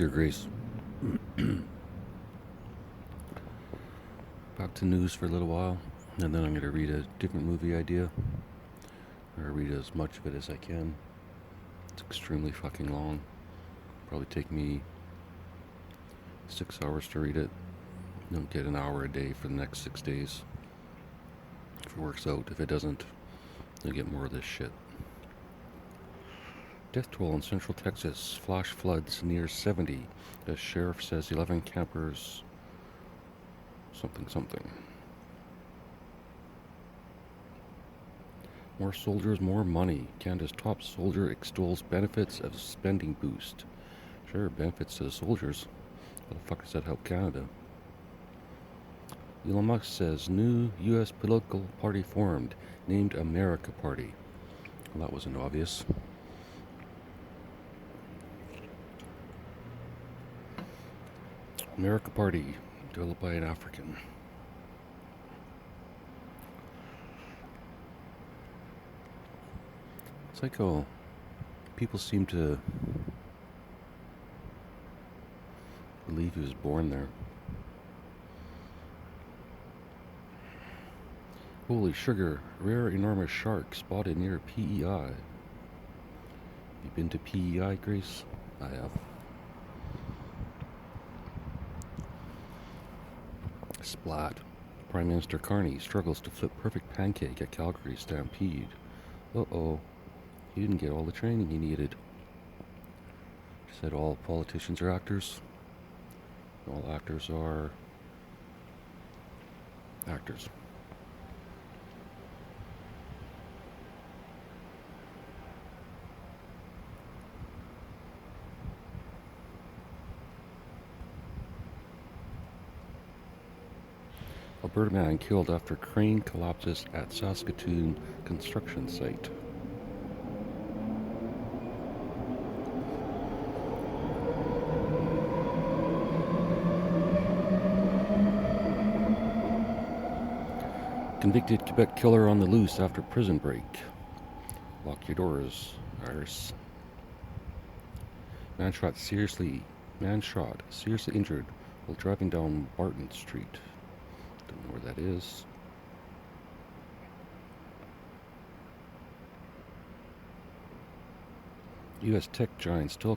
Dear Grace, back to news for a little while, and then I'm going to read a different movie idea, or read as much of it as I can. It's extremely fucking long. Probably take me 6 hours to read it. Don't get an hour a day for the next 6 days. If it works out. If it doesn't, you'll get more of this shit. Death toll in central Texas. Flash floods near 70. The sheriff says 11 campers... something. More soldiers, more money. Canada's top soldier extols benefits of spending boost. Sure, benefits to the soldiers. How the fuck does that help Canada? Elon Musk says new U.S. political party formed, named America Party. Well, that wasn't obvious. America Party, developed by an African. It's like how people seem to believe he was born there. Holy sugar, rare enormous shark spotted near PEI. You been to PEI, Grace? I have. Splat. Prime Minister Carney struggles to flip perfect pancake at Calgary Stampede. Uh-oh. He didn't get all the training he needed. She said all politicians are actors. All actors are... actors. Alberta man killed after crane collapses at Saskatoon construction site. Convicted Quebec killer on the loose after prison break. Lock your doors, Iris. Man shot seriously injured while driving down Barton Street. Don't know where that is. U.S. tech giant still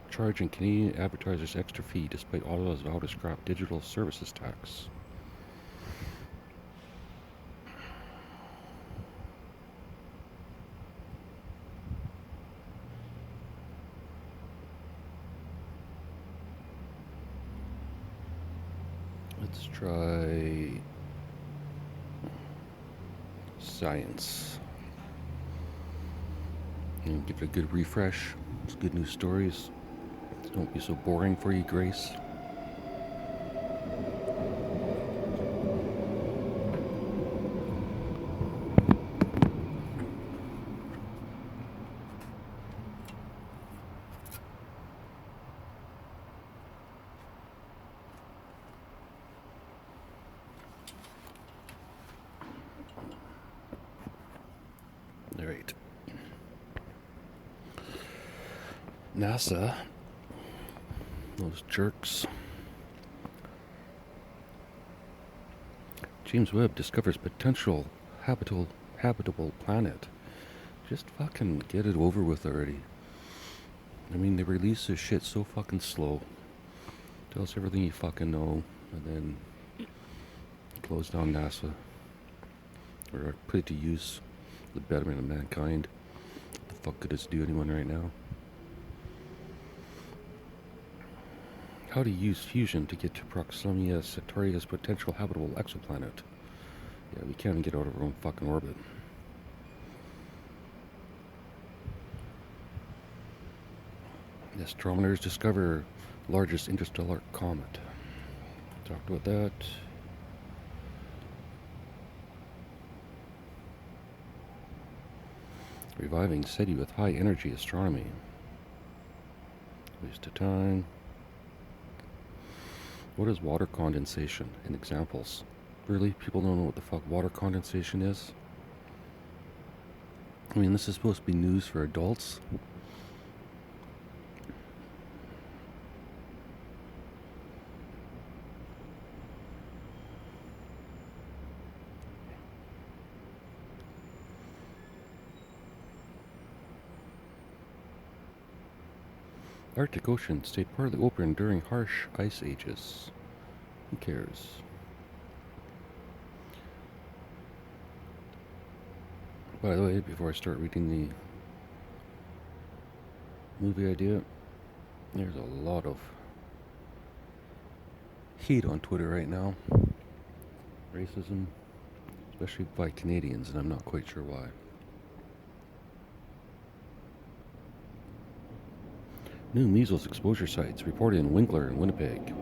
charging Canadian advertisers extra fee despite Ottawa's vow to scrap digital services tax. Let's try science. And give it a good refresh. It's good news stories. Don't be so boring for you, Grace. Alright. NASA, those jerks. James Webb discovers potential habitable planet. Just fucking get it over with already. I mean, they release this shit so fucking slow. Tell us everything you fucking know, and then close down NASA. Or put it to use for the betterment of mankind. What the fuck could this do anyone right now? How to use fusion to get to Proxima Centauri's potential habitable exoplanet. Yeah, we can't even get out of our own fucking orbit. Astronomers discover largest interstellar comet. Talked about that. Reviving SETI with high energy astronomy. Waste of time. What is water condensation and examples? Really? People don't know what the fuck water condensation is? I mean, this is supposed to be news for adults. Arctic Ocean stayed partly open during harsh ice ages. Who cares? By the way, before I start reading the movie idea, there's a lot of heat on Twitter right now. Racism, especially by Canadians, and I'm not quite sure why. New measles exposure sites reported in Winkler and Winnipeg.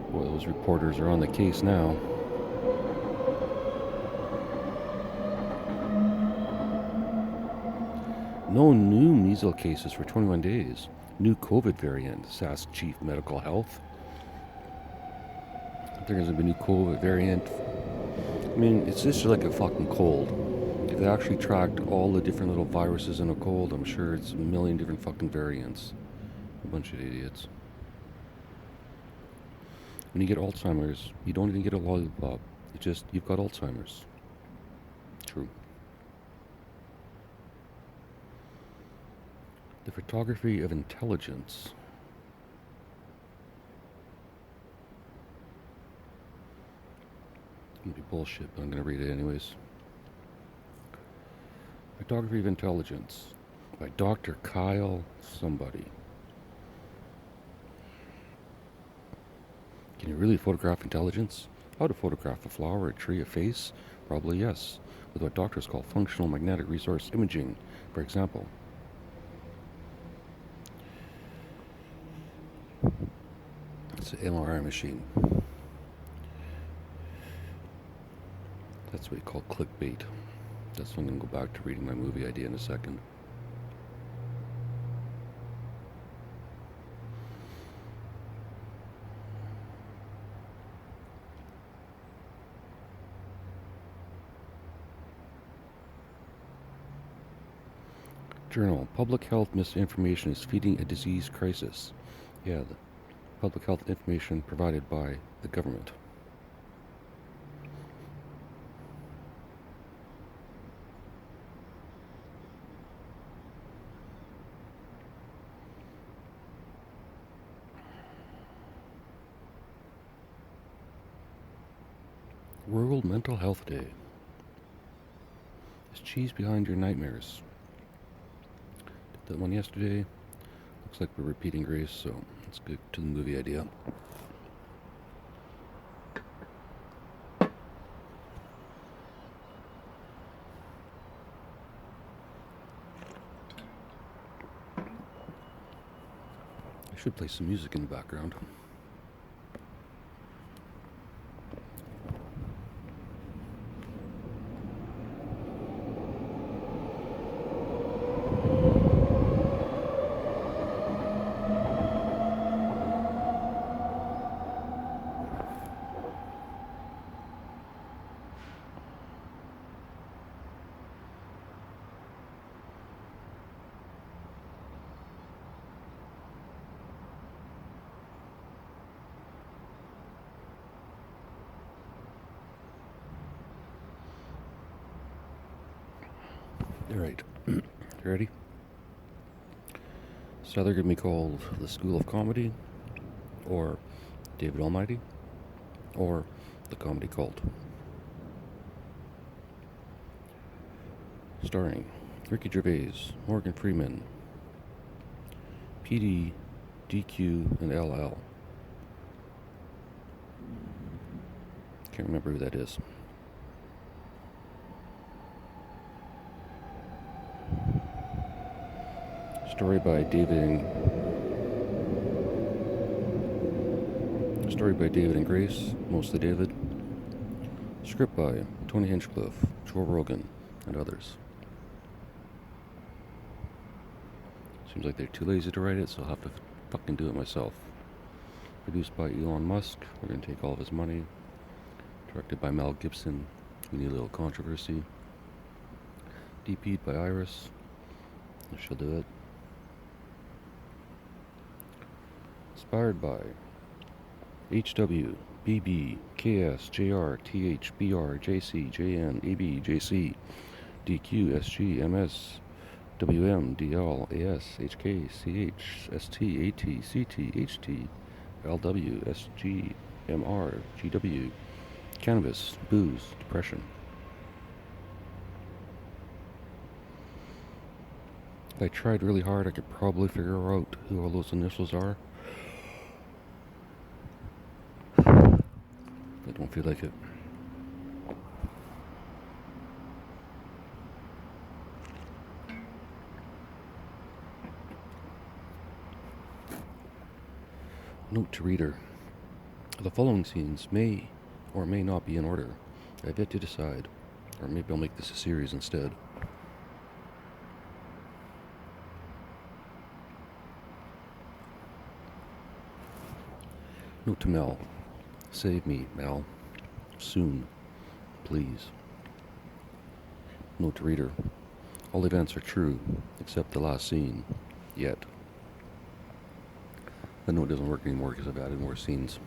Well, those reporters are on the case now. No new measles cases for 21 days. New COVID variant, SAS Chief Medical Health. There's a new COVID variant. I mean, it's just like a fucking cold. If they actually tracked all the different little viruses in a cold, I'm sure it's a million different fucking variants. A bunch of idiots. When you get Alzheimer's, you don't even get a lollipop. It's just, you've got Alzheimer's. True. The photography of intelligence. It's gonna be bullshit, but I'm gonna read it anyways. Photography of Intelligence by Dr. Kyle somebody. Can you really photograph intelligence? How to photograph a flower, a tree, a face? Probably yes, with what doctors call functional magnetic resource imaging, for example. It's an MRI machine. That's what we call clickbait. That's when I'm going to go back to reading my movie idea in a second. Journal. Public health misinformation is feeding a disease crisis. Yeah, the public health information provided by the government. World Mental Health Day. Is cheese behind your nightmares? Did that one yesterday. Looks like we're repeating grace, so let's get to the movie idea. I should play some music in the background. Alright, you ready? It's either going to be called The School of Comedy, or David Almighty, or The Comedy Cult. Starring Ricky Gervais, Morgan Freeman, PD, DQ, and LL. Can't remember who that is. Story by David and Grace, mostly David. Script by Tony Hinchcliffe, Joe Rogan, and others. Seems like they're too lazy to write it, so I'll have to fucking do it myself. Produced by Elon Musk. We're gonna take all of his money. Directed by Mel Gibson. We need a little controversy. DP'd by Iris. She'll do it. Inspired by HW, BB, KS, JR, TH, BR, JC, JN, AB, JC, DQ, SG, MS, WMDLASHKCHSTATCTHT LWSGMRGW. Cannabis, booze, depression. If I tried really hard, I could probably figure out who all those initials are. I don't feel like it. Note to reader. The following scenes may or may not be in order. I have yet to decide. Or maybe I'll make this a series instead. Note to Mel. Save me, Mel. Soon. Please. Note to reader. All events are true, except the last scene. Yet. The note doesn't work anymore because I've added more scenes.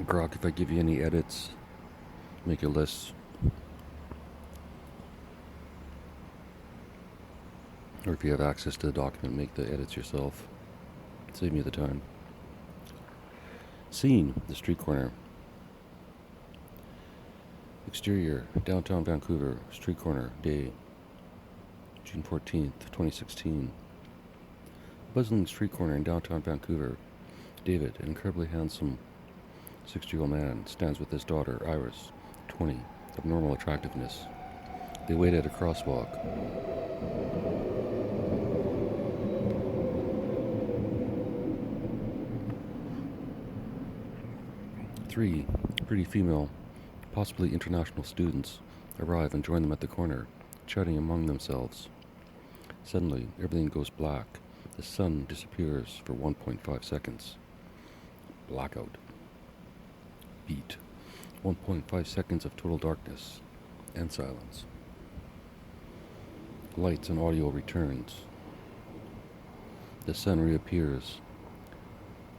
Grok, if I give you any edits, make a list. Or if you have access to the document, make the edits yourself. Save me the time. Scene, the street corner. Exterior, downtown Vancouver, street corner, day, June 14th, 2016. Bustling street corner in downtown Vancouver. David, an incredibly handsome 60-year-old man, stands with his daughter, Iris, 20, of normal attractiveness. They wait at a crosswalk. Three pretty female, possibly international students arrive and join them at the corner, chatting among themselves. Suddenly, everything goes black. The sun disappears for 1.5 seconds. Blackout. Beat. 1.5 seconds of total darkness and silence. Lights and audio returns. The sun reappears.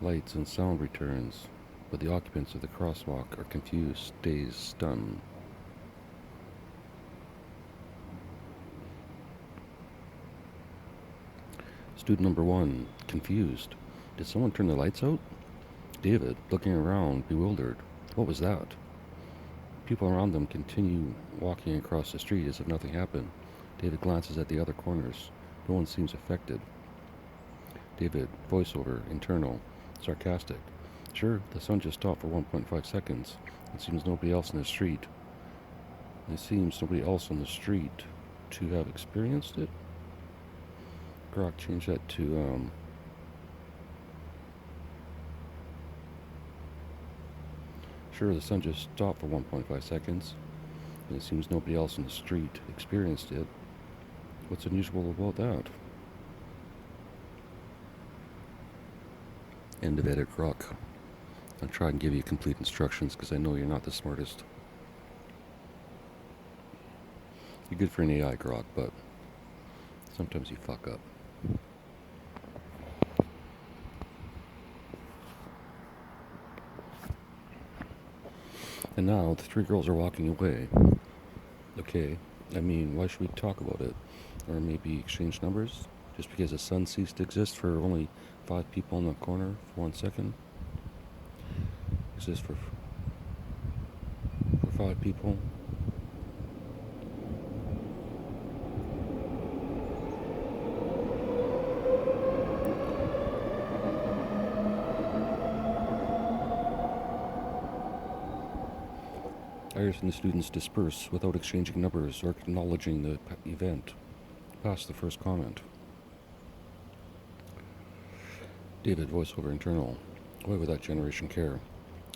Lights and sound returns, but the occupants of the crosswalk are confused, dazed, stunned. Student number 1, confused. Did someone turn the lights out? David, looking around, bewildered. What was that? People around them continue walking across the street as if nothing happened. David glances at the other corners. No one seems affected. David, voiceover, internal, sarcastic. Sure, the sun just stopped for 1.5 seconds. It seems nobody else in the street. It seems nobody else on the street to have experienced it. Grok, change that to, Sure, the sun just stopped for 1.5 seconds, and it seems nobody else in the street experienced it. What's unusual about that? End of edit, Grok. I'll try and give you complete instructions because I know you're not the smartest. You're good for an AI, Grok, but sometimes you fuck up. And now the three girls are walking away. Okay, I mean, why should we talk about it? Or maybe exchange numbers? Just because the sun ceased to exist for only 5 people in the corner for 1 second? Exists for 5 people? Iris and the students disperse without exchanging numbers or acknowledging the event. Past the first comment. David, voiceover internal. Why would that generation care?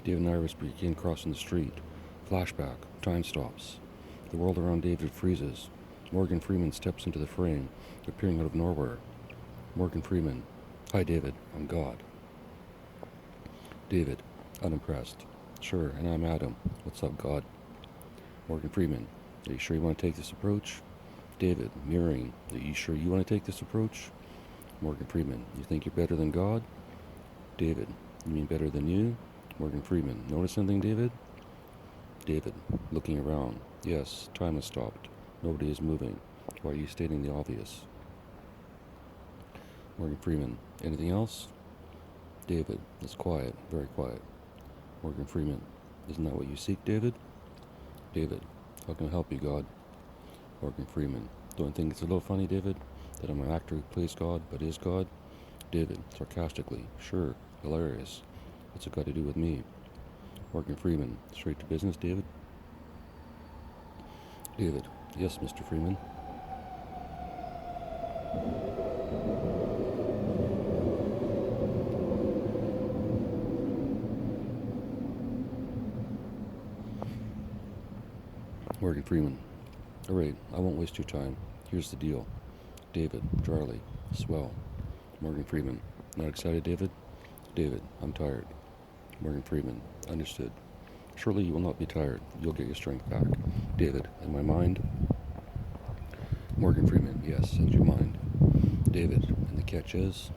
David and Iris begin crossing the street. Flashback. Time stops. The world around David freezes. Morgan Freeman steps into the frame, appearing out of nowhere. Morgan Freeman. Hi, David. I'm God. David, unimpressed. Sure, and I'm Adam. What's up, God? Morgan Freeman. Are you sure you want to take this approach? David, mirroring. Are you sure you want to take this approach? Morgan Freeman, you think you're better than God? David, you mean better than you? Morgan Freeman, notice something, David? David, looking around. Yes, time has stopped. Nobody is moving. Why are you stating the obvious? Morgan Freeman, anything else? David, it's quiet, very quiet. Morgan Freeman, isn't that what you seek, David? David, how can I help you, God? Morgan Freeman, don't you think it's a little funny, David, that I'm an actor who plays God but is God? David, sarcastically, sure, hilarious. What's it got to do with me? Morgan Freeman, straight to business, David? David, yes, Mr. Freeman. Morgan Freeman, all right, I won't waste your time. Here's the deal. David, dryly, swell. Morgan Freeman, not excited, David? David, I'm tired. Morgan Freeman, understood. Surely you will not be tired. You'll get your strength back. David, in my mind? Morgan Freeman, yes, and your mind. David, and the catch is?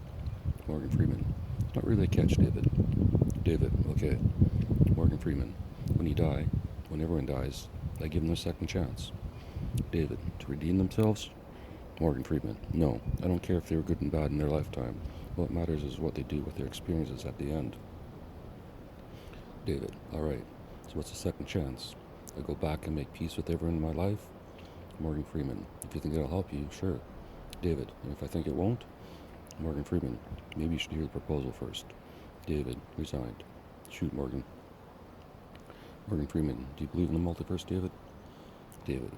Morgan Freeman, it's not really a catch, David. David, okay. Morgan Freeman, when you die, when everyone dies, I give them a second chance. David, to redeem themselves? Morgan Freeman, no, I don't care if they were good and bad in their lifetime. What matters is what they do with their experiences at the end. David, alright, so what's the second chance? I go back and make peace with everyone in my life? Morgan Freeman, if you think it'll help you, sure. David, and if I think it won't? Morgan Freeman, maybe you should hear the proposal first. David, resigned. Shoot, Morgan. Morgan Freeman, do you believe in the multiverse, David? David.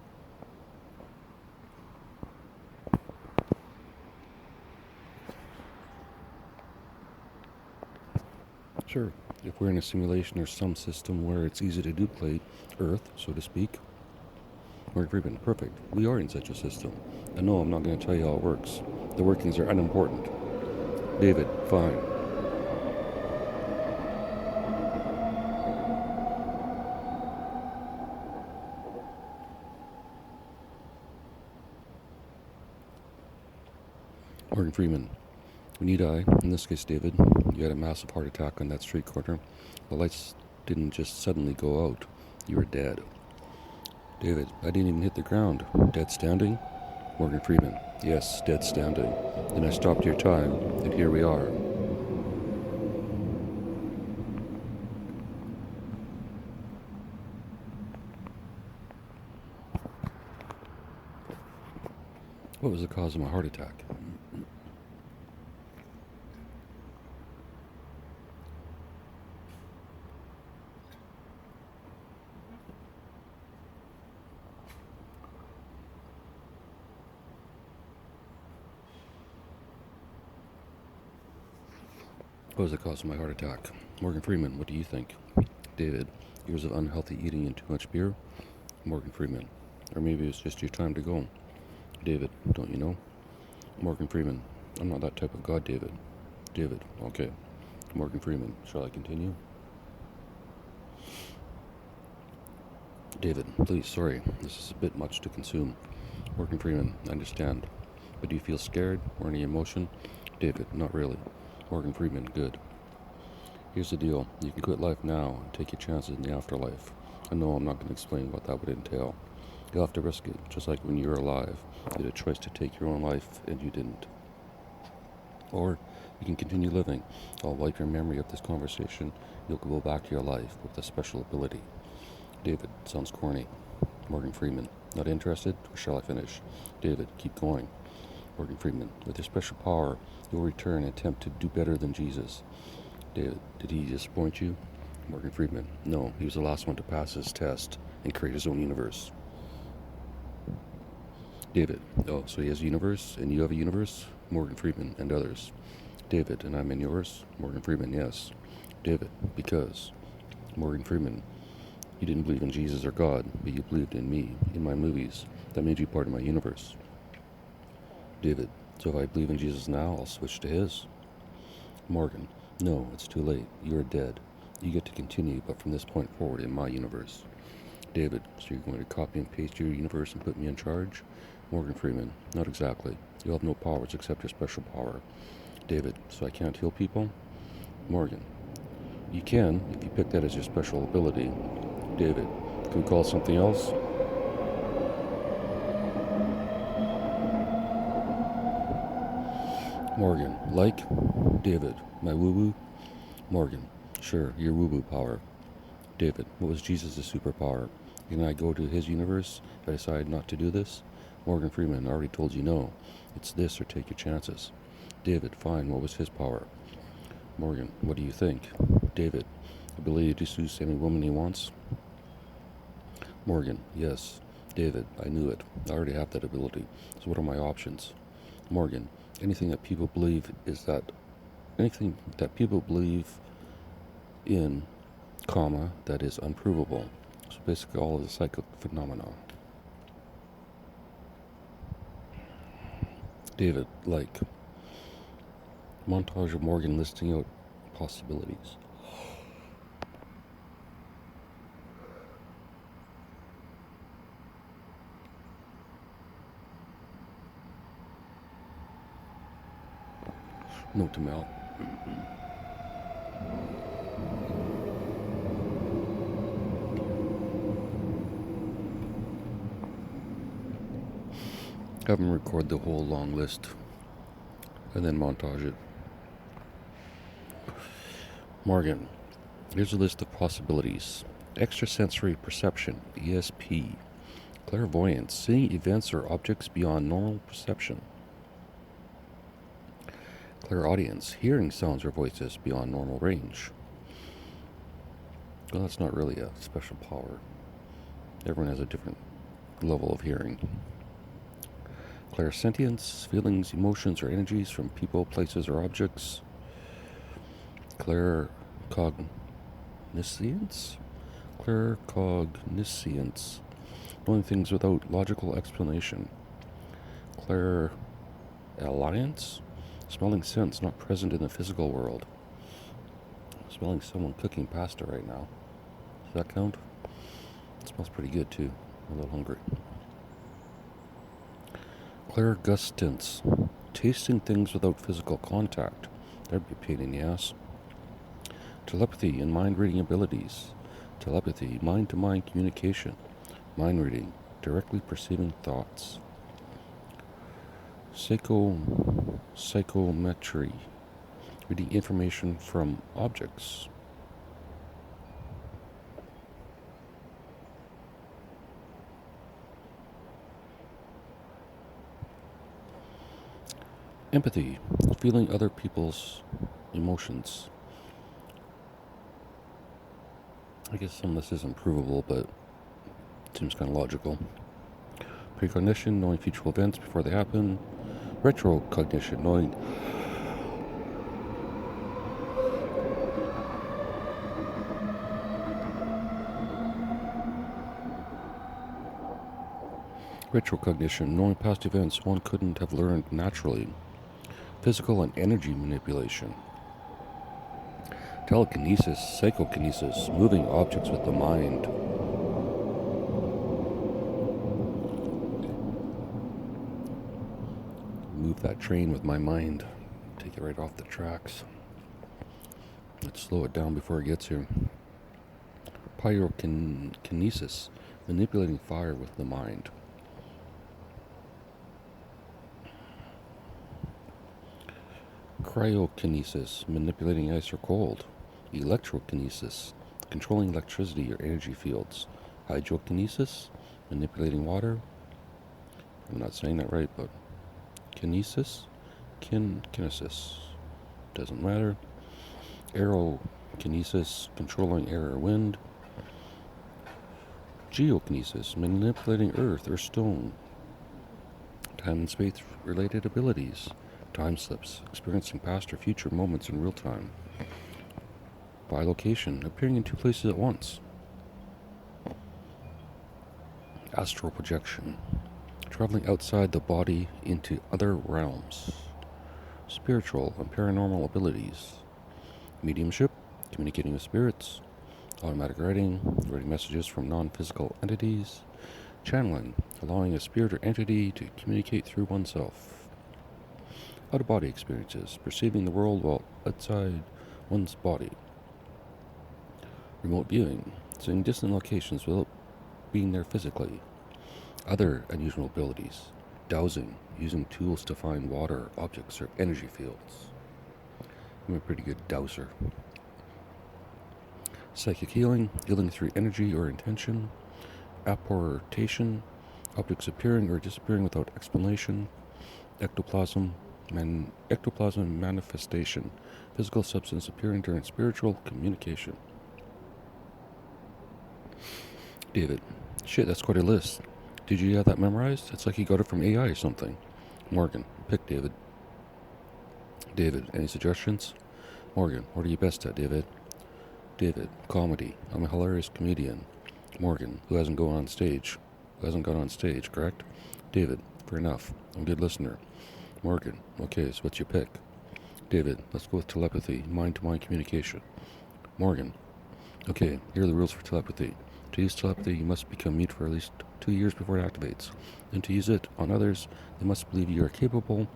Sure, if we're in a simulation or some system where it's easy to duplicate Earth, so to speak. Morgan Freeman, perfect. We are in such a system. And no, I'm not going to tell you how it works. The workings are unimportant. David, fine. Morgan Freeman, when you die, in this case, David, you had a massive heart attack on that street corner. The lights didn't just suddenly go out. You were dead. David, I didn't even hit the ground. Dead standing? Morgan Freeman, yes, dead standing. Then I stopped your time, and here we are. What was the cause of my heart attack? What was the cause of my heart attack? Morgan Freeman, what do you think? David, years of unhealthy eating and too much beer? Morgan Freeman, or maybe it's just your time to go. David, don't you know? Morgan Freeman, I'm not that type of God, David. David, okay. Morgan Freeman, shall I continue? David, please, sorry, this is a bit much to consume. Morgan Freeman, I understand. But do you feel scared or any emotion? David, not really. Morgan Freeman, good. Here's the deal. You can quit life now and take your chances in the afterlife. I know I'm not going to explain what that would entail. You'll have to risk it, just like when you were alive. You had a choice to take your own life, and you didn't. Or you can continue living. I'll wipe your memory of this conversation. You'll go back to your life with a special ability. David, sounds corny. Morgan Freeman, not interested? Or shall I finish? David, keep going. Morgan Freeman, with your special power, you'll return and attempt to do better than Jesus. David, did he disappoint you? Morgan Freeman, no, he was the last one to pass his test and create his own universe. David, oh, so he has a universe, and you have a universe? Morgan Freeman, and others. David, and I'm in yours? Morgan Freeman, yes. David, because. Morgan Freeman, you didn't believe in Jesus or God, but you believed in me, in my movies. That made you part of my universe. David, so if I believe in Jesus now, I'll switch to his? Morgan, no, it's too late. You're dead. You get to continue, but from this point forward in my universe. David, so you're going to copy and paste your universe and put me in charge? Morgan Freeman, not exactly. You have no powers except your special power. David, so I can't heal people? Morgan, you can if you pick that as your special ability. David, can we call it something else? Morgan, like? David, my woo-woo? Morgan, sure, your woo-woo power. David, what was Jesus' superpower? Can I go to his universe if I decide not to do this? Morgan Freeman, already told you no. It's this or take your chances. David, fine, what was his power? Morgan, what do you think? David, ability to seduce any woman he wants? Morgan, yes. David, I knew it. I already have that ability. So what are my options? Morgan, anything that people believe in, comma, that is unprovable. So basically all of the psychic phenomena. David, like, montage of Morgan listing out possibilities. Note to Mel. Have him record the whole long list and then montage it. Morgan, here's a list of possibilities. Extrasensory perception, ESP. Clairvoyance, seeing events or objects beyond normal perception. Clairaudience, hearing sounds or voices beyond normal range. Well, that's not really a special power. Everyone has a different level of hearing. Clairsentience, feelings, emotions, or energies from people, places, or objects. Claircogniscience? Claircogniscience, knowing things without logical explanation. Clairalliance, smelling scents not present in the physical world. I'm smelling someone cooking pasta right now. Does that count? It smells pretty good too. I'm a little hungry. Clairgustance, tasting things without physical contact. That'd be a pain in the ass. Telepathy and mind-reading abilities. Telepathy, mind-to-mind communication. Mind-reading, directly perceiving thoughts. Psychometry, reading information from objects. Empathy, feeling other people's emotions. I guess some of this isn't provable, but it seems kind of logical. Precognition, knowing future events before they happen. Retrocognition, knowing past events one couldn't have learned naturally. Physical and energy manipulation. Telekinesis, psychokinesis, moving objects with the mind. Move that train with my mind. Take it right off the tracks. Let's slow it down before it gets here. Pyrokinesis, manipulating fire with the mind. Cryokinesis, manipulating ice or cold. Electrokinesis, controlling electricity or energy fields. Hydrokinesis, manipulating water. I'm not saying that right, but kinesis, kinesis, doesn't matter. Aerokinesis, controlling air or wind. Geokinesis, manipulating earth or stone. Time and space related abilities. Time slips, experiencing past or future moments in real time. Bilocation, appearing in two places at once. Astral projection, traveling outside the body into other realms. Spiritual and paranormal abilities. Mediumship, communicating with spirits. Automatic writing messages from non-physical entities. Channeling, allowing a spirit or entity to communicate through oneself. Out-of-body experiences, perceiving the world while outside one's body. Remote viewing, seeing distant locations without being there physically. Other unusual abilities. Dowsing, using tools to find water, objects, or energy fields. I'm a pretty good dowser. Psychic healing, healing through energy or intention. Apportation, objects appearing or disappearing without explanation. Ectoplasm manifestation, physical substance appearing during spiritual communication. David, shit, that's quite a list. Did you have that memorized? It's like you got it from AI or something. Morgan, pick David. David, any suggestions? Morgan, what are you best at, David? David, comedy. I'm a hilarious comedian. Morgan, who hasn't gone on stage, correct? David, fair enough. I'm a good listener. Morgan, okay, so what's your pick? David, let's go with telepathy, mind-to-mind communication. Morgan, okay, here are the rules for telepathy. To use telepathy, you must become mute for at least 2 years before it activates. And to use it on others, they must believe you are capable.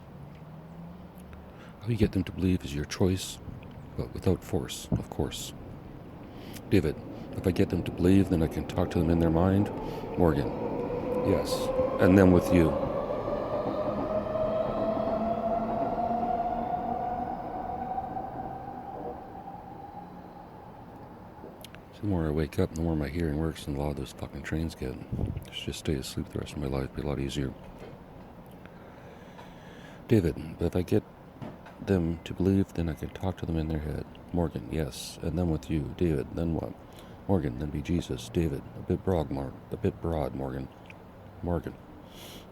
How you get them to believe is your choice, but without force, of course. David, if I get them to believe, then I can talk to them in their mind. Morgan, yes, and then with you. The more I wake up, the more my hearing works, and a lot of those fucking trains get. Just stay asleep the rest of my life, be a lot easier. David, but if I get them to believe, then I can talk to them in their head. Morgan, yes, and then with you. David, then what? Morgan, then be Jesus. David, a bit broad, Morgan. Morgan,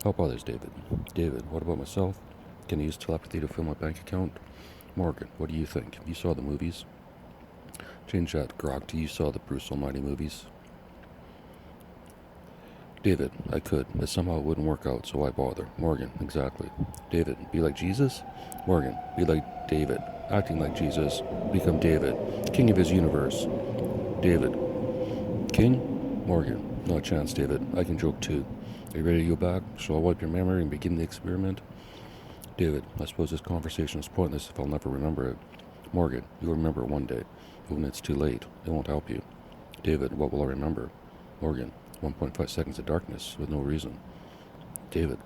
help others, David. David, what about myself? Can I use telepathy to fill my bank account? Morgan, what do you think? You saw the movies? Change that, Grog, to you saw the Bruce Almighty movies. David, I could, but somehow it wouldn't work out, so why bother? Morgan, exactly. David, be like Jesus? Morgan, be like David, acting like Jesus, become David, king of his universe. David, king? Morgan, no chance, David, I can joke too. Are you ready to go back? Shall I wipe your memory and begin the experiment? David, I suppose this conversation is pointless if I'll never remember it. Morgan, you'll remember it one day. But when it's too late, it won't help you. David, what will I remember? Morgan, 1.5 seconds of darkness with no reason. David,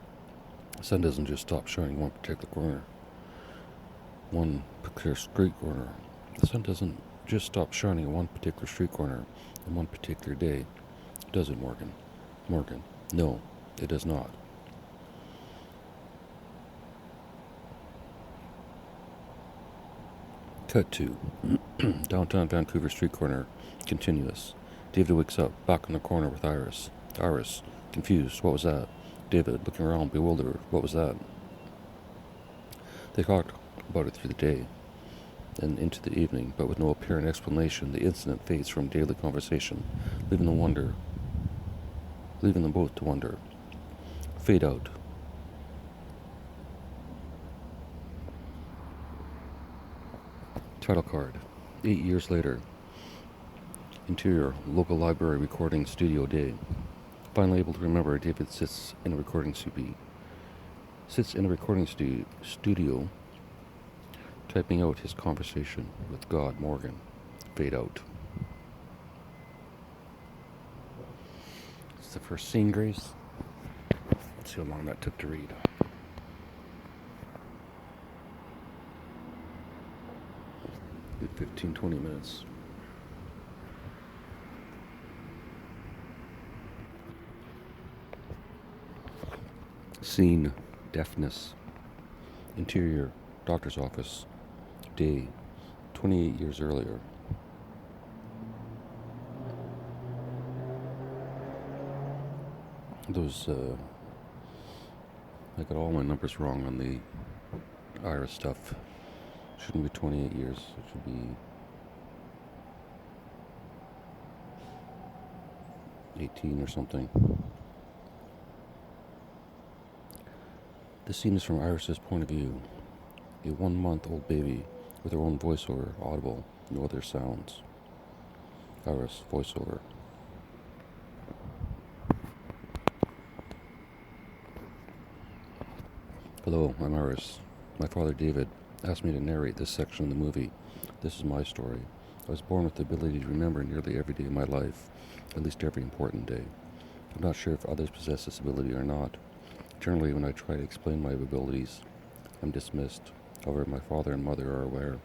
the sun doesn't just stop shining one particular corner. One particular street corner. The sun doesn't just stop shining at one particular street corner on one particular day. Does it, Morgan? Morgan, no, it does not. Cut to downtown Vancouver street corner, continuous. David wakes up, back in the corner with Iris. Iris, confused, what was that? David, looking around, bewildered, what was that? They talked about it through the day and into the evening, but with no apparent explanation. The incident fades from daily conversation, leaving them both to wonder. Fade out. Title card. 8 years later. Interior, local library recording studio day. Finally able to remember, David sits in a recording studio, typing out his conversation with God, Morgan. Fade out. It's the first scene, Grace. Let's see how long that took to read. Good 15-20 minutes. Scene, deafness. Interior, doctor's office. Day, 28 years earlier. I got all my numbers wrong on the Iris stuff. Shouldn't be 28 years. It should be 18 or something. This scene is from Iris's point of view. A 1-month-old baby with her own voiceover, audible, no other sounds. Iris, voiceover. Hello, I'm Iris. My father, David, asked me to narrate this section of the movie. This is my story. I was born with the ability to remember nearly every day of my life, at least every important day. I'm not sure if others possess this ability or not. Generally, when I try to explain my abilities, I'm dismissed. However, my father and mother are aware.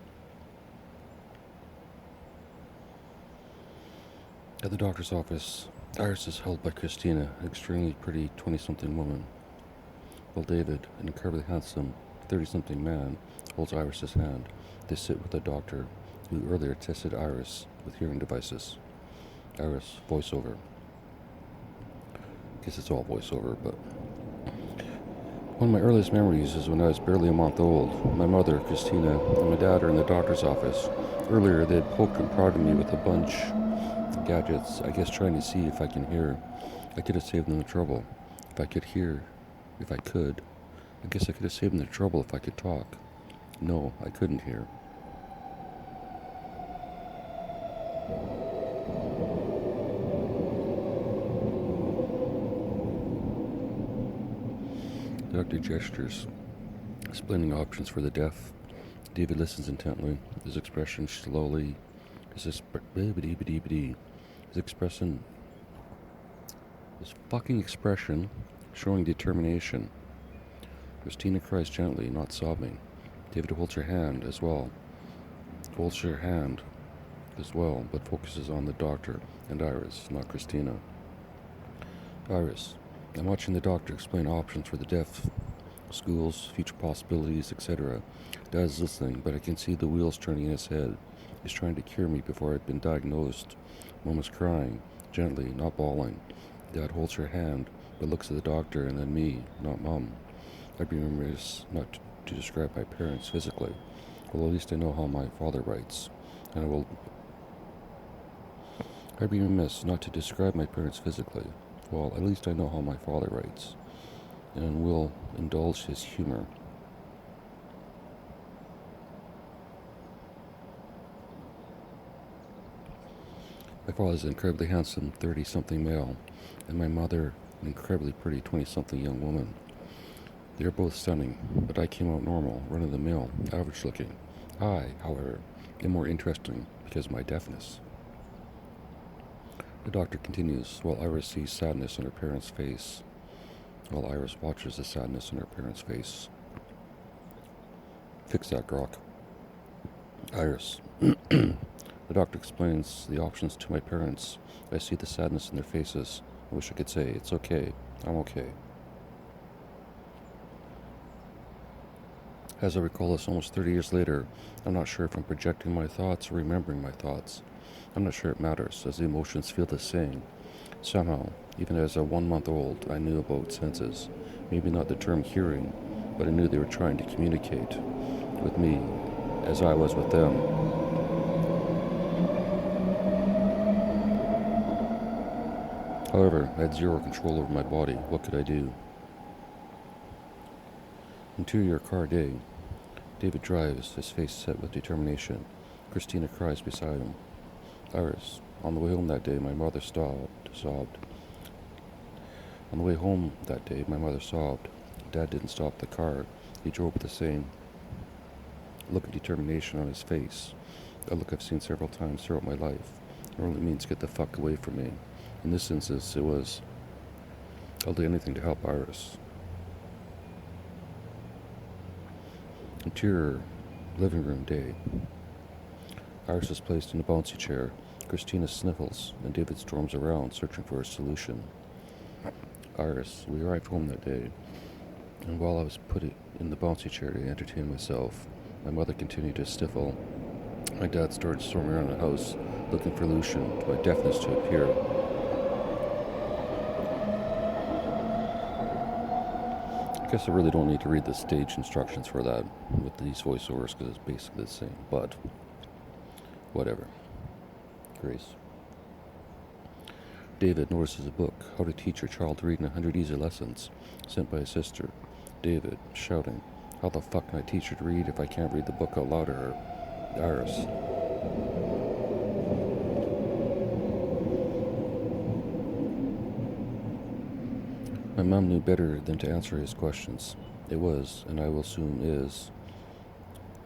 At the doctor's office, Iris is held by Christina, an extremely pretty 20-something woman, while David, an incredibly handsome 30-something man, holds Iris's hand. They sit with the doctor, who earlier tested Iris with hearing devices. Iris, voiceover. Guess it's all voiceover, but one of my earliest memories is when I was barely a month old. My mother, Christina, and my dad are in the doctor's office. Earlier, they had poked and prodded me with a bunch of gadgets, I guess trying to see if I can hear. I could have saved them the trouble. If I could hear, if I could. I guess I could have saved them the trouble if I could talk. No, I couldn't hear. The doctor gestures, explaining options for the deaf. David listens intently, his expression slowly, his fucking expression showing determination. Christina cries gently, not sobbing. David holds her hand as well. But focuses on the doctor and Iris, not Christina. Iris, I'm watching the doctor explain options for the deaf, schools, future possibilities, etc. Dad is listening, but I can see the wheels turning in his head. He's trying to cure me before I'd been diagnosed. Mom is crying, gently, not bawling. Dad holds her hand, but looks at the doctor and then me, not Mom. I'd be remiss not to describe my parents physically. Well, at least I know how my father writes. I'd be remiss not to describe my parents physically. Well, at least I know how my father writes, and will indulge his humor. My father is an incredibly handsome 30-something male, and my mother an incredibly pretty 20-something young woman. They are both stunning, but I came out normal, run-of-the-mill, average-looking. I, however, am more interesting because of my deafness. The doctor continues, while Iris sees sadness on her parents' face. While Iris watches the sadness on her parents' face. Fix that, Grok. Iris. The doctor explains the options to my parents. I see the sadness in their faces. I wish I could say, it's okay, I'm okay. As I recall this almost 30 years later, I'm not sure if I'm projecting my thoughts or remembering my thoughts. I'm not sure it matters, as the emotions feel the same. Somehow, even as a 1-month-old, I knew about senses. Maybe not the term hearing, but I knew they were trying to communicate with me as I was with them. However, I had zero control over my body. What could I do? Interior car day. David drives, his face set with determination. Christina cries beside him. Iris. On the way home that day, my mother sobbed. On the way home that day, my mother sobbed. Dad didn't stop the car. He drove with the same look of determination on his face. A look I've seen several times throughout my life. It only means get the fuck away from me. In this instance, it was, I'll do anything to help Iris. Interior living room day. Iris is placed in a bouncy chair. Christina sniffles, and David storms around, searching for a solution. Iris, we arrived home that day, and while I was put in the bouncy chair to entertain myself, my mother continued to sniffle. My dad started storming around the house, looking for a solution to my deafness to appear. I guess I really don't need to read the stage instructions for that with these voiceovers, because it's basically the same, but whatever. Grace. David notices a book, How to Teach Your Child to Read in 100 Easy Lessons, sent by his sister. David, shouting, how the fuck can I teach her to read if I can't read the book out loud to her? Iris. My mom knew better than to answer his questions. It was, and I will assume is,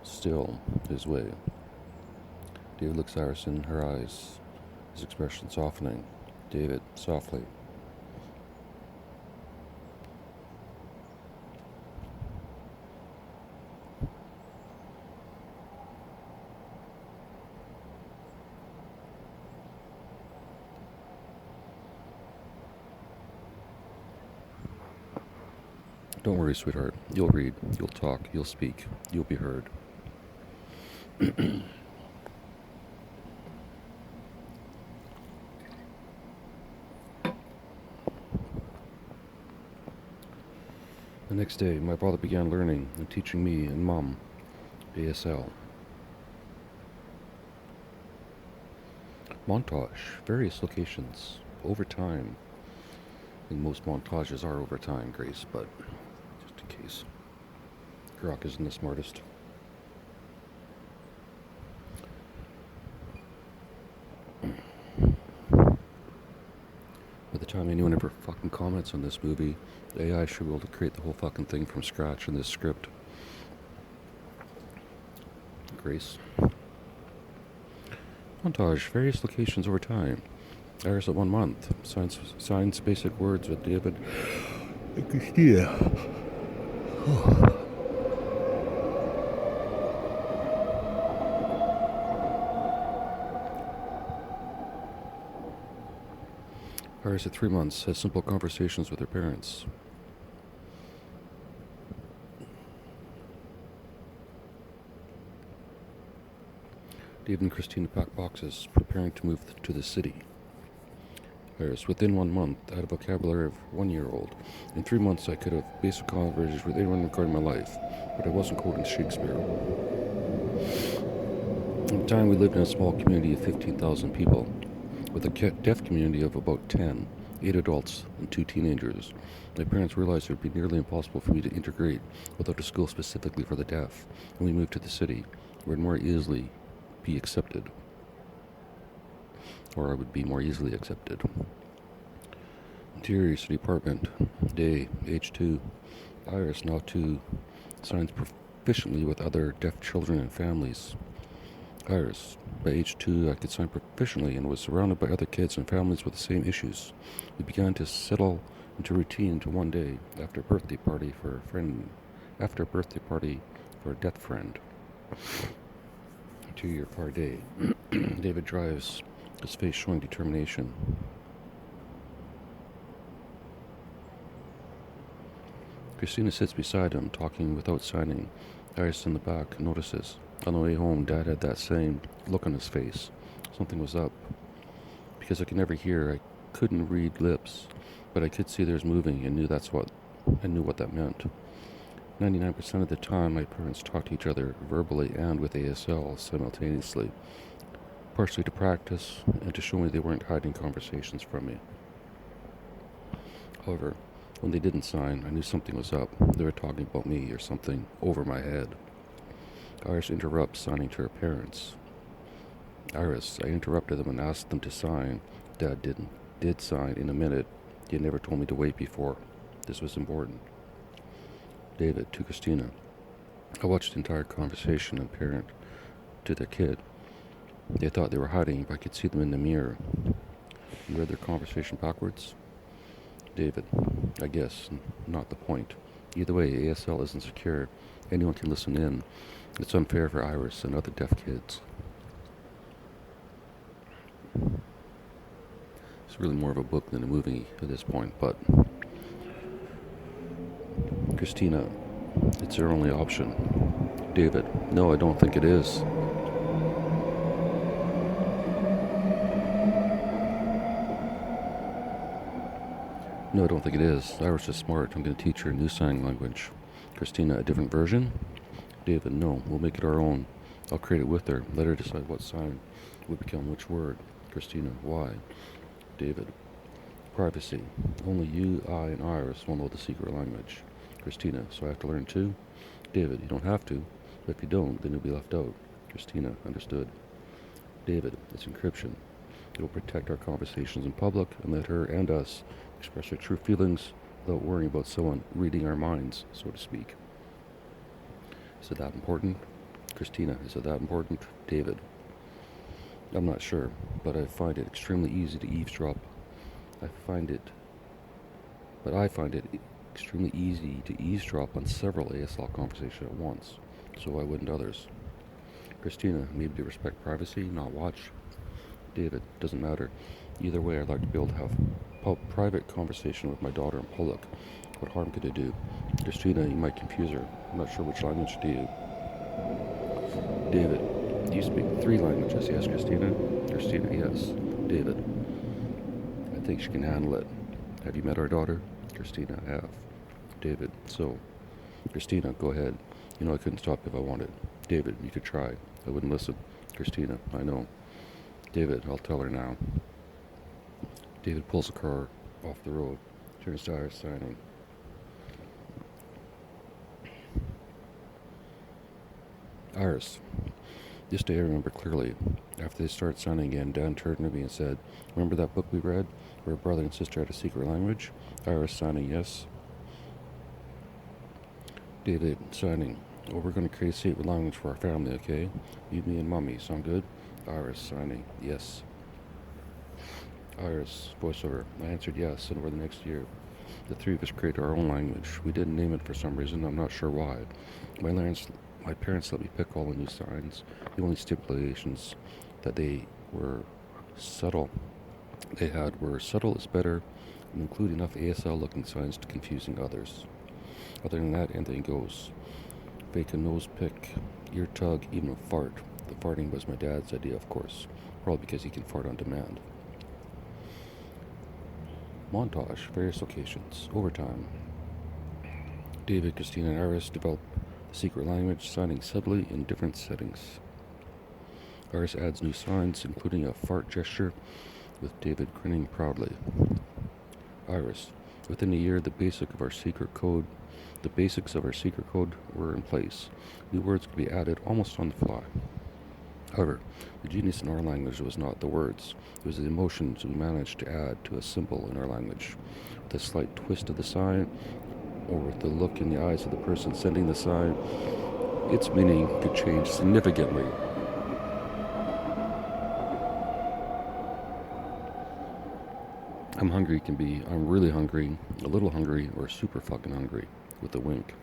still his way. David looks Iris in her eyes, his expression softening. David, softly. Don't worry, sweetheart. You'll read, you'll talk, you'll speak, you'll be heard. The next day, my father began learning and teaching me and Mom ASL. Montage, various locations, over time. I think most montages are over time, Grace, but just in case. Grok isn't the smartest. By the time anyone ever fucking comments on this movie, the AI should be able to create the whole fucking thing from scratch in this script. Grace. Montage, various locations over time. Iris at 1 month. Signs basic words with David. Iris at 3 months has simple conversations with her parents. David and Christina pack boxes, preparing to move to the city. Iris, within 1 month, I had a vocabulary of 1-year-old. In 3 months, I could have basic conversations with anyone regarding my life, but I wasn't quoting Shakespeare. At the time, we lived in a small community of 15,000 people, with a deaf community of about 10, 8 adults and 2 teenagers. My parents realized it would be nearly impossible for me to integrate without a school specifically for the deaf, and we moved to the city, where I'd more easily be accepted. Or I would be more easily accepted. Interior City Apartment. Day, age 2. Iris, now 2, signs proficiently with other deaf children and families. Iris, by age 2, I could sign proficiently and was surrounded by other kids and families with the same issues. We began to settle into routine until one day, after a birthday party for a deaf friend. Interior car day. David drives, his face showing determination. Christina sits beside him, talking without signing. Iris in the back notices. On the way home, Dad had that same look on his face. Something was up. Because I could never hear, I couldn't read lips, but I could see theirs moving and knew what that meant. 99% of the time, my parents talked to each other verbally and with ASL simultaneously, partially to practice and to show me they weren't hiding conversations from me. However, when they didn't sign, I knew something was up. They were talking about me or something over my head. Iris interrupts, signing to her parents. Iris, I interrupted them and asked them to sign. Dad did sign in a minute. He had never told me to wait before. This was important. David, to Christina. I watched the entire conversation and parent to their kid. They thought they were hiding, but I could see them in the mirror. You read their conversation backwards? David, I guess, not the point. Either way, ASL isn't secure. Anyone can listen in. It's unfair for Iris and other deaf kids. It's really more of a book than a movie at this point, but Christina, it's their only option. David, no, I don't think it is. No, I don't think it is. Iris is smart. I'm going to teach her a new sign language. Christina, a different version? David, no, we'll make it our own. I'll create it with her. Let her decide what sign would become which word. Christina, why? David, privacy. Only you, I, and Iris will know the secret language. Christina, so I have to learn too? David, you don't have to. But if you don't, then you'll be left out. Christina, understood. David, it's encryption. It will protect our conversations in public and let her and us express our true feelings without worrying about someone reading our minds, so to speak. Is it that important? Christina, is it that important? David, I'm not sure, but I find it extremely easy to eavesdrop. I find it, I find it extremely easy to eavesdrop on several ASL conversations at once, so why wouldn't others? Christina, maybe to respect privacy, not watch. David, doesn't matter. Either way, I'd like to be able to have a private conversation with my daughter in public. What harm could it do? Christina, you might confuse her. I'm not sure which language do you. David, do you speak 3 languages? Yes, Christina. Christina, yes. David, I think she can handle it. Have you met our daughter? Christina, I have. David, so. Christina, go ahead. You know I couldn't stop if I wanted. David, you could try. I wouldn't listen. Christina, I know. David, I'll tell her now. David pulls the car off the road, turns to Iris, signing. Iris, this day I remember clearly. After they started signing again, Dan turned to me and said, remember that book we read, where a brother and sister had a secret language? Iris signing, yes. David signing, well, we're going to create a secret language for our family, okay? You, me, and Mommy, sound good? Iris signing, yes. Iris, voiceover, I answered yes, and over the next year, the 3 of us created our own language. We didn't name it for some reason, I'm not sure why. My parents let me pick all the new signs. The only stipulations that they had were subtle is better, and include enough ASL-looking signs to confusing others. Other than that, anything goes. Fake a nose pick, ear tug, even a fart. The farting was my dad's idea, of course, probably because he can fart on demand. Montage, various locations, overtime. David, Christina, and Iris develop the secret language, signing subtly in different settings. Iris adds new signs, including a fart gesture, with David grinning proudly. Iris, within a year, the basics of our secret code were in place. New words could be added almost on the fly. However, the genius in our language was not the words. It was the emotions we managed to add to a symbol in our language. With a slight twist of the sign, or with the look in the eyes of the person sending the sign, its meaning could change significantly. I'm hungry can be I'm really hungry, a little hungry, or super fucking hungry, with a wink.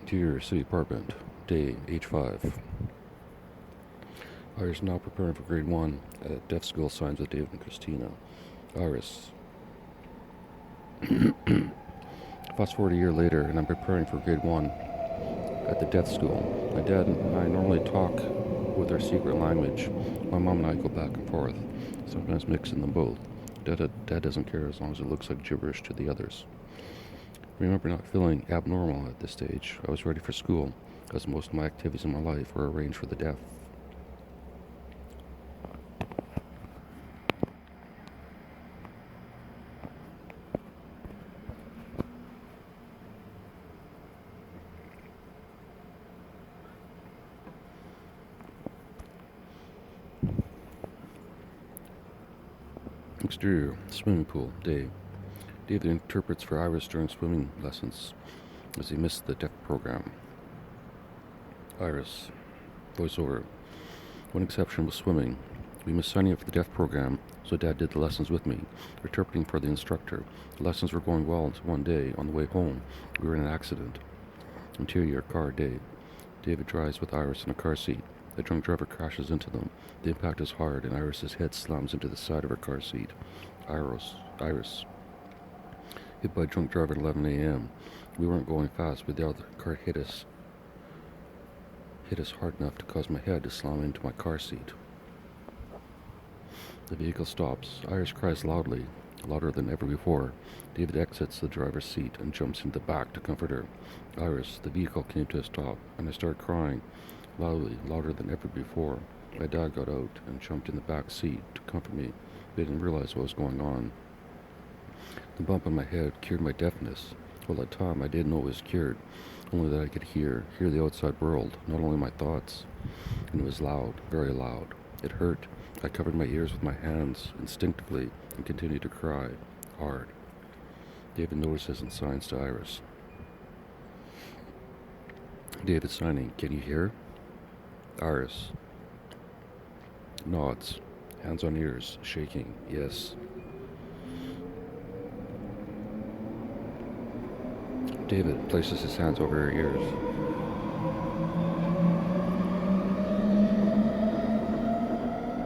Interior City Apartment, day, age 5. Iris now preparing for grade 1 at deaf school, signs with David and Christina. Iris. Fast forward a year later, and I'm preparing for grade 1 at the deaf school. My dad and I normally talk with our secret language. My mom and I go back and forth, sometimes mixing them both. Dad doesn't care as long as it looks like gibberish to the others. I remember not feeling abnormal at this stage. I was ready for school, as most of my activities in my life were arranged for the deaf. Exterior, swimming pool, day. David interprets for Iris during swimming lessons, as he missed the deaf program. Iris, voiceover. One exception was swimming. We missed signing up for the deaf program, so Dad did the lessons with me, interpreting for the instructor. The lessons were going well until one day, on the way home, we were in an accident. Interior, car, day. David drives with Iris in a car seat. The drunk driver crashes into them. The impact is hard, and Iris's head slams into the side of her car seat. Iris. Hit by drunk driver at 11 a.m. We weren't going fast, but the other car hit us hard enough to cause my head to slam into my car seat. The vehicle stops. Iris cries loudly, louder than ever before. David exits the driver's seat and jumps into the back to comfort her. Iris, the vehicle came to a stop, and I started crying, loudly, louder than ever before. My dad got out and jumped in the back seat to comfort me. They didn't realize what was going on. The bump on my head cured my deafness. Well, at the time, I didn't know it was cured, only that I could hear the outside world, not only my thoughts. And it was loud, very loud. It hurt. I covered my ears with my hands, instinctively, and continued to cry, hard. David notices and signs to Iris. David signing, can you hear? Iris. Nods. Hands on ears. Shaking. Yes. David places his hands over her ears.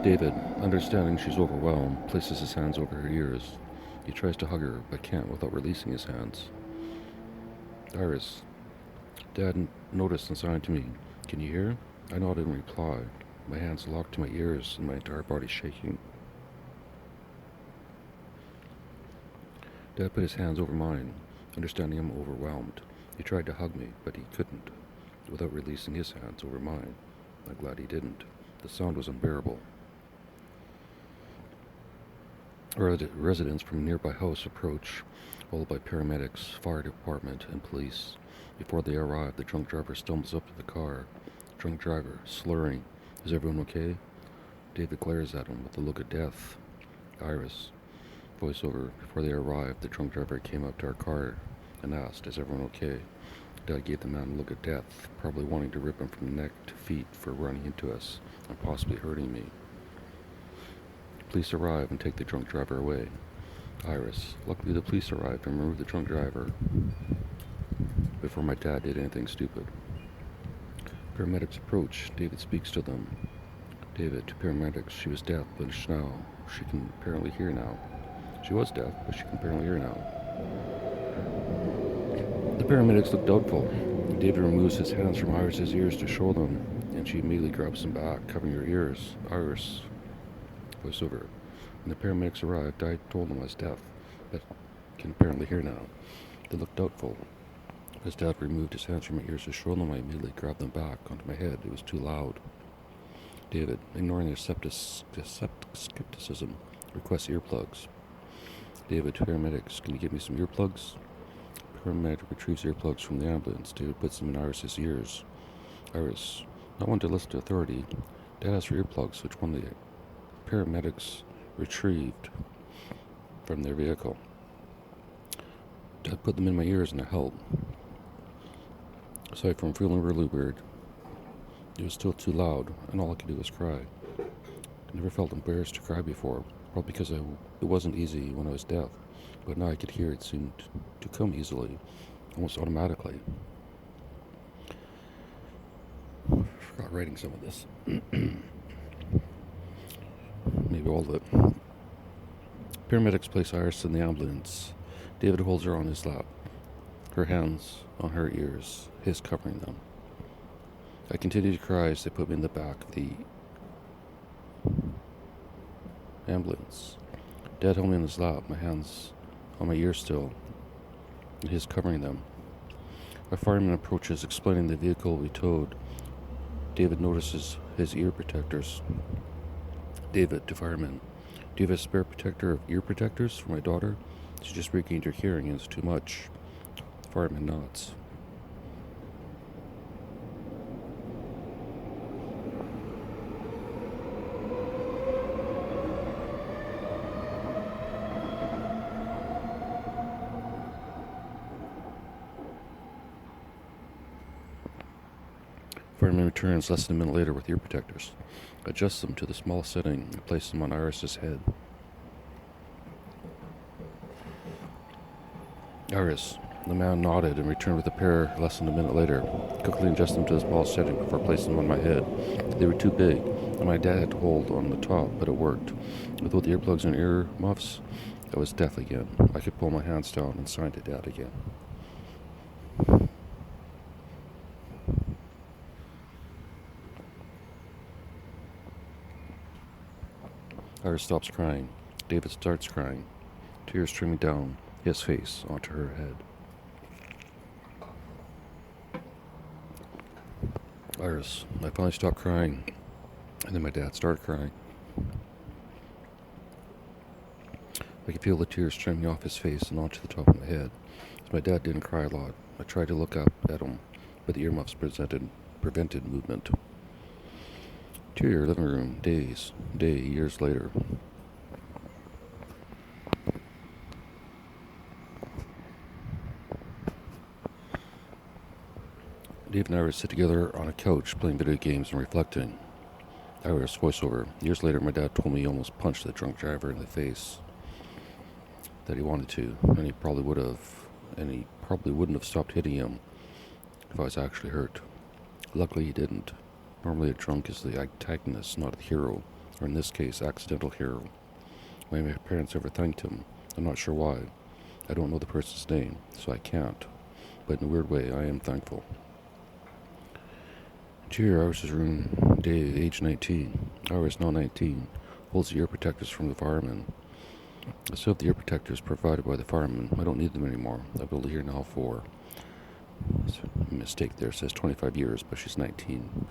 David, understanding she's overwhelmed, places his hands over her ears. He tries to hug her, but can't without releasing his hands. Iris. Dad noticed and signed to me. Can you hear? I nodded in reply. My hands locked to my ears and my entire body shaking. Dad put his hands over mine, understanding I'm overwhelmed. He tried to hug me, but he couldn't, without releasing his hands over mine. I'm glad he didn't. The sound was unbearable. Residents from a nearby house approach, followed by paramedics, fire department, and police. Before they arrive, the drunk driver stumbles up to the car. Drunk driver, slurring. Is everyone okay? David glares at him with a look of death. Iris. Voiceover. Before they arrived, the drunk driver came up to our car and asked, is everyone okay? Dad gave the man a look of death, probably wanting to rip him from neck to feet for running into us and possibly hurting me. Police arrive and take the drunk driver away. Iris. Luckily the police arrived and removed the drunk driver before my dad did anything stupid. Paramedics approach. David speaks to them. David, to paramedics, she was deaf, but now she can apparently hear now. She was deaf, but she can apparently hear now. The paramedics look doubtful. David removes his hands from Iris's ears to show them, and she immediately grabs them back, covering her ears. Iris. Voiceover. When the paramedics arrived, I told them I was deaf, but can apparently hear now. They looked doubtful. As Dad removed his hands from my ears to show them, I immediately grabbed them back onto my head. It was too loud. David, ignoring their skepticism, requests earplugs. David, to paramedics, can you give me some earplugs? Paramedic retrieves earplugs from the ambulance. David puts them in Iris's ears. Iris, not one to listen to authority. Dad asked for earplugs, which one the paramedics retrieved from their vehicle. Dad put them in my ears and it helped. Aside from feeling really weird, it was still too loud, and all I could do was cry. I never felt embarrassed to cry before, probably because it wasn't easy when I was deaf, but now I could hear it seemed to come easily, almost automatically. I forgot writing some of this. Maybe all of it. Paramedics place Iris in the ambulance. David holds her on his lap, her hands on her ears, his covering them. I continue to cry as they put me in the back of the ambulance. Dad held me in his lap, my hands on my ears still, and his covering them. A fireman approaches, explaining the vehicle will be towed. David notices his ear protectors. David, to fireman, do you have a spare protector of ear protectors for my daughter? She just regained her hearing and it's too much. The fireman nods. Fireman returns less than a minute later with ear protectors, adjusts them to the small setting, and places them on Iris's head. Iris, the man nodded and returned with a pair less than a minute later, quickly adjusted them to the small setting before placing them on my head. They were too big, and my dad had to hold on the top, but it worked. With both the earplugs and ear muffs, I was deaf again. I could pull my hands down and sign to Dad again. Iris stops crying. David starts crying, tears streaming down his face onto her head. Iris, I finally stopped crying, and then my dad started crying. I could feel the tears streaming off his face and onto the top of my head. As my dad didn't cry a lot, I tried to look up at him, but the earmuffs prevented movement. Interior living room, years later. Dave and Iris sit together on a couch playing video games and reflecting. Iris, voiceover. Years later, my dad told me he almost punched the drunk driver in the face. That he wanted to, and he probably would have. And he probably wouldn't have stopped hitting him if I was actually hurt. Luckily, he didn't. Normally, a drunk is the antagonist, not the hero, or in this case, accidental hero. Why my parents ever thanked him, I'm not sure why. I don't know the person's name, so I can't. But in a weird way, I am thankful. Interior, Iris' room, Dave, age 19. Iris, now 19, holds the ear protectors from the firemen. I still have the ear protectors provided by the firemen. I don't need them anymore. I've been here now for... There's a mistake there. It says 25 years, but she's 19.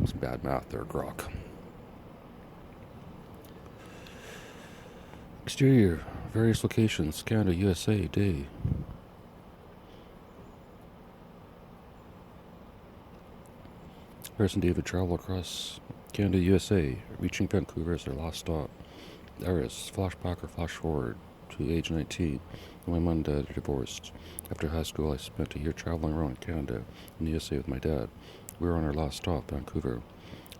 It's bad math there, grok. Exterior, various locations, Canada, USA, day. Iris and David travel across Canada, USA, reaching Vancouver as their last stop. Iris, flashback or flash forward to age 19, when my mom and dad are divorced. After high school, I spent a year traveling around Canada and the USA with my dad. We were on our last stop, Vancouver.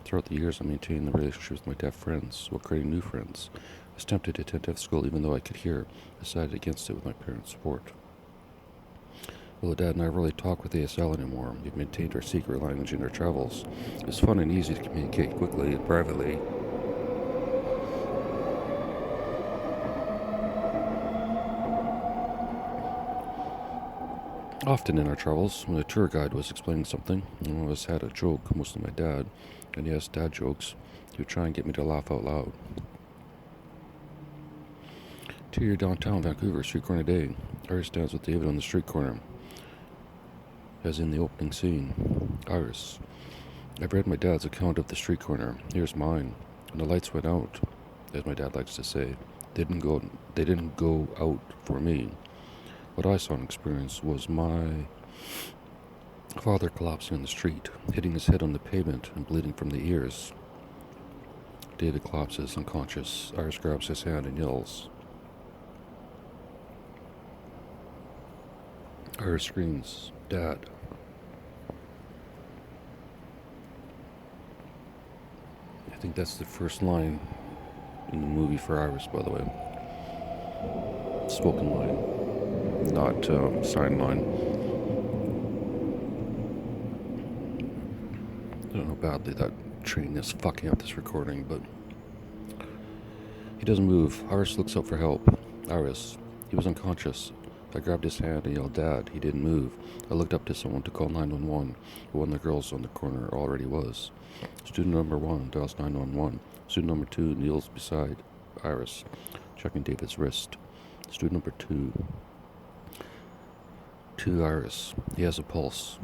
Throughout the years, I maintained the relationship with my deaf friends while creating new friends. I was tempted to attend deaf school even though I could hear. I decided against it with my parents' support. Well, Dad and I rarely talk with ASL anymore. We've maintained our secret language in our travels. It's fun and easy to communicate quickly and privately. Often in our travels, when a tour guide was explaining something, and one of us had a joke, mostly my dad, and yes, dad jokes, he would try and get me to laugh out loud. Interior downtown Vancouver, street corner day. Iris stands with David on the street corner, as in the opening scene. Iris. I've read my dad's account of the street corner. Here's mine. When the lights went out, as my dad likes to say, they didn't go out for me. What I saw and experienced was my father collapsing in the street, hitting his head on the pavement and bleeding from the ears. David collapses unconscious. Iris grabs his hand and yells. Iris screams, "Dad." I think that's the first line in the movie for Iris, by the way. Spoken line, not sign line. I don't know how badly that train is fucking up this recording, but he doesn't move. Iris looks up for help. Iris, he was unconscious. I grabbed his hand and yelled, "Dad." He didn't move. I looked up to someone to call 911, but one of the girls on the corner already was. Student number 1 dials 911. Student number 2 kneels beside Iris, checking David's wrist. Student number 2. To Iris. He has a pulse.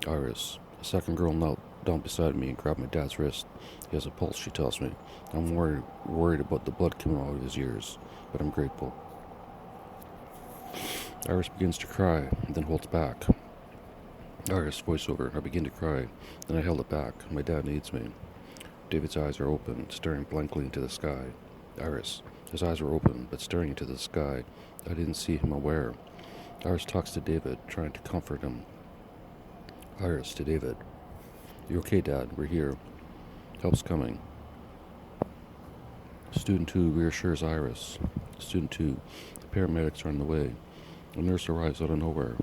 Iris. A second girl knelt down beside me and grabbed my dad's wrist. He has a pulse, she tells me. I'm worried about the blood coming out of his ears, but I'm grateful. Iris begins to cry, and then holds back. Iris, voiceover. I begin to cry, then I held it back. My dad needs me. David's eyes are open, staring blankly into the sky. Iris. His eyes were open, but staring into the sky. I didn't see him aware. Iris talks to David, trying to comfort him. Iris to David. "You okay, Dad? We're here. Help's coming." Student 2 reassures Iris. Student 2. The paramedics are on the way. A nurse arrives out of nowhere.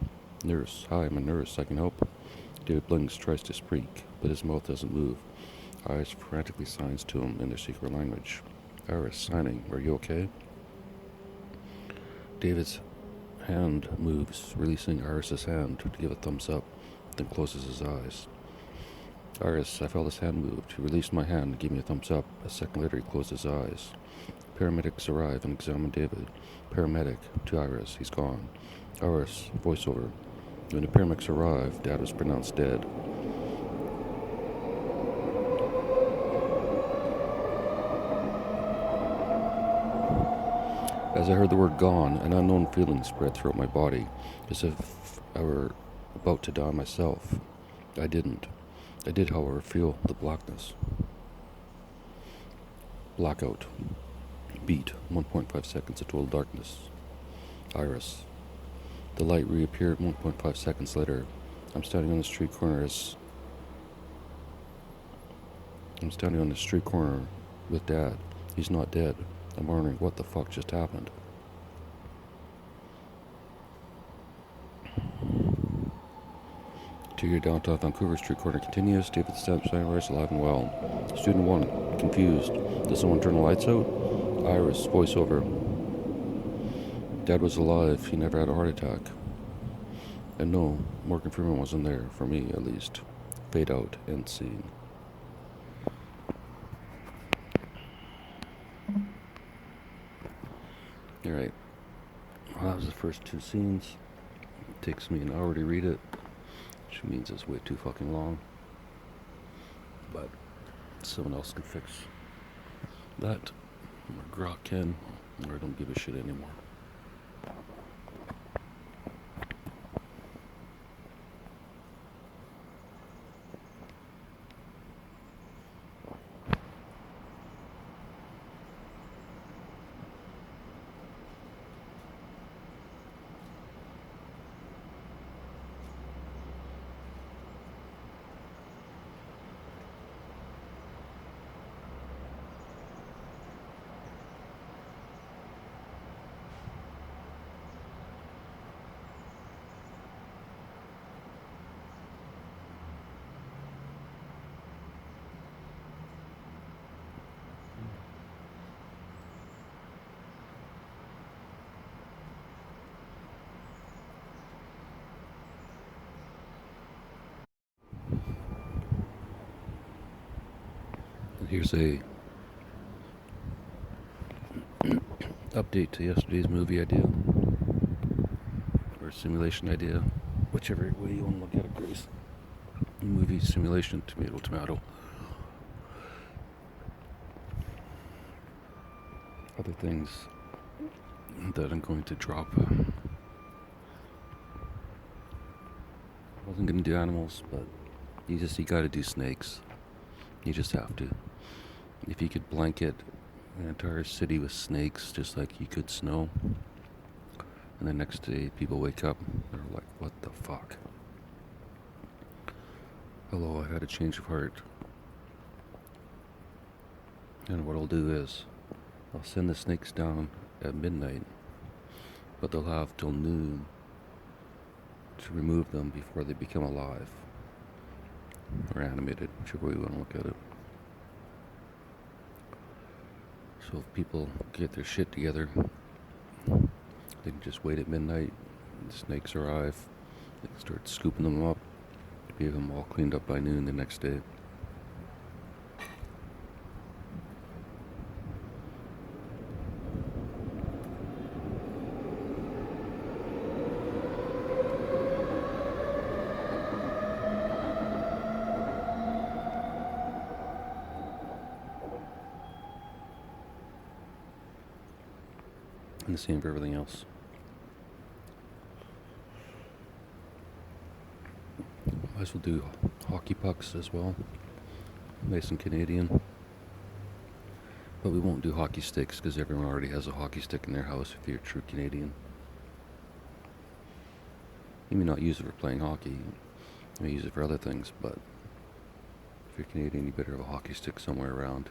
Nurse. "Hi, I'm a nurse. I can help." David blinks, tries to speak, but his mouth doesn't move. Iris frantically signs to him in their secret language. Iris signing. "Are you okay?" David's hand moves, releasing Iris's hand to give a thumbs up, then closes his eyes. Iris, I felt his hand moved. He released my hand and gave me a thumbs up. A second later, he closed his eyes. Paramedics arrive and examine David. Paramedic to Iris. He's gone. Iris, voiceover. When the paramedics arrive, Dad was pronounced dead. As I heard the word gone, an unknown feeling spread throughout my body, as if I were about to die myself. I didn't. I did, however, feel the blackness. Blackout. Beat. 1.5 seconds of total darkness. Iris. The light reappeared 1.5 seconds later. I'm standing on the street corner with Dad. He's not dead. I'm wondering what the fuck just happened. Two-year downtown Vancouver street corner continues. David Stamp Sunrise alive and well. Student 1, confused. Did someone turn the lights out? Iris, voiceover. Dad was alive. He never had a heart attack. And no, Morgan Freeman wasn't there, for me at least. Fade out, end scene. Alright. Well, that was the first two scenes. It takes me an hour to read it, which means it's way too fucking long. But someone else can fix that. Or Grok can, or I don't give a shit anymore. Here's a update to yesterday's movie idea, or simulation idea, whichever way you want to look at it, Grace. Movie simulation, tomato. Other things that I'm going to drop. I wasn't going to do animals, but you gotta do snakes. You just have to. If you could blanket an entire city with snakes, just like you could snow, and the next day people wake up, they're like, what the fuck? Hello, I had a change of heart. And what I'll do is, I'll send the snakes down at midnight, but they'll have till noon to remove them before they become alive. Or animated, whichever way you want to look at it. So if people get their shit together, they can just wait at midnight, the snakes arrive, they can start scooping them up, get them all cleaned up by noon the next day. And the same for everything else. Might as well do hockey pucks as well. Nice and Canadian. But we won't do hockey sticks because everyone already has a hockey stick in their house if you're a true Canadian. You may not use it for playing hockey. You may use it for other things, but if you're Canadian, you better have a hockey stick somewhere around.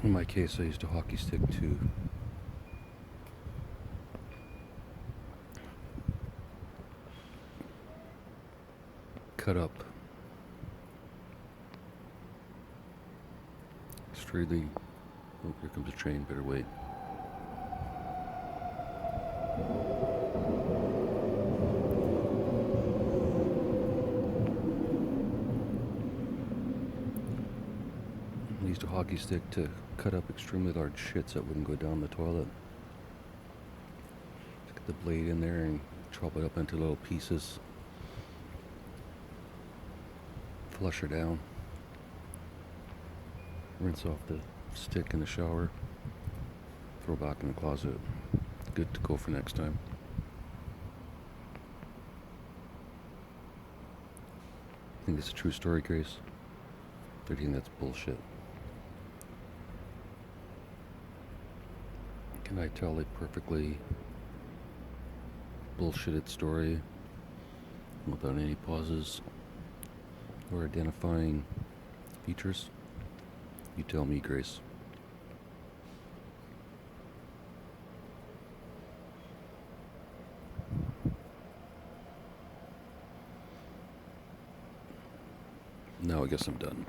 In my case, I used a hockey stick to cut up extremely. Oh, here comes a train, better wait. I used a hockey stick to cut up extremely large shits that wouldn't go down the toilet. Get the blade in there and chop it up into little pieces. Flush her down. Rinse off the stick in the shower, throw back in the closet. Good to go for next time. I think it's a true story, Grace. I think that's bullshit. Can I tell a perfectly bullshitted story without any pauses or identifying features? You tell me, Grace. Now I guess I'm done.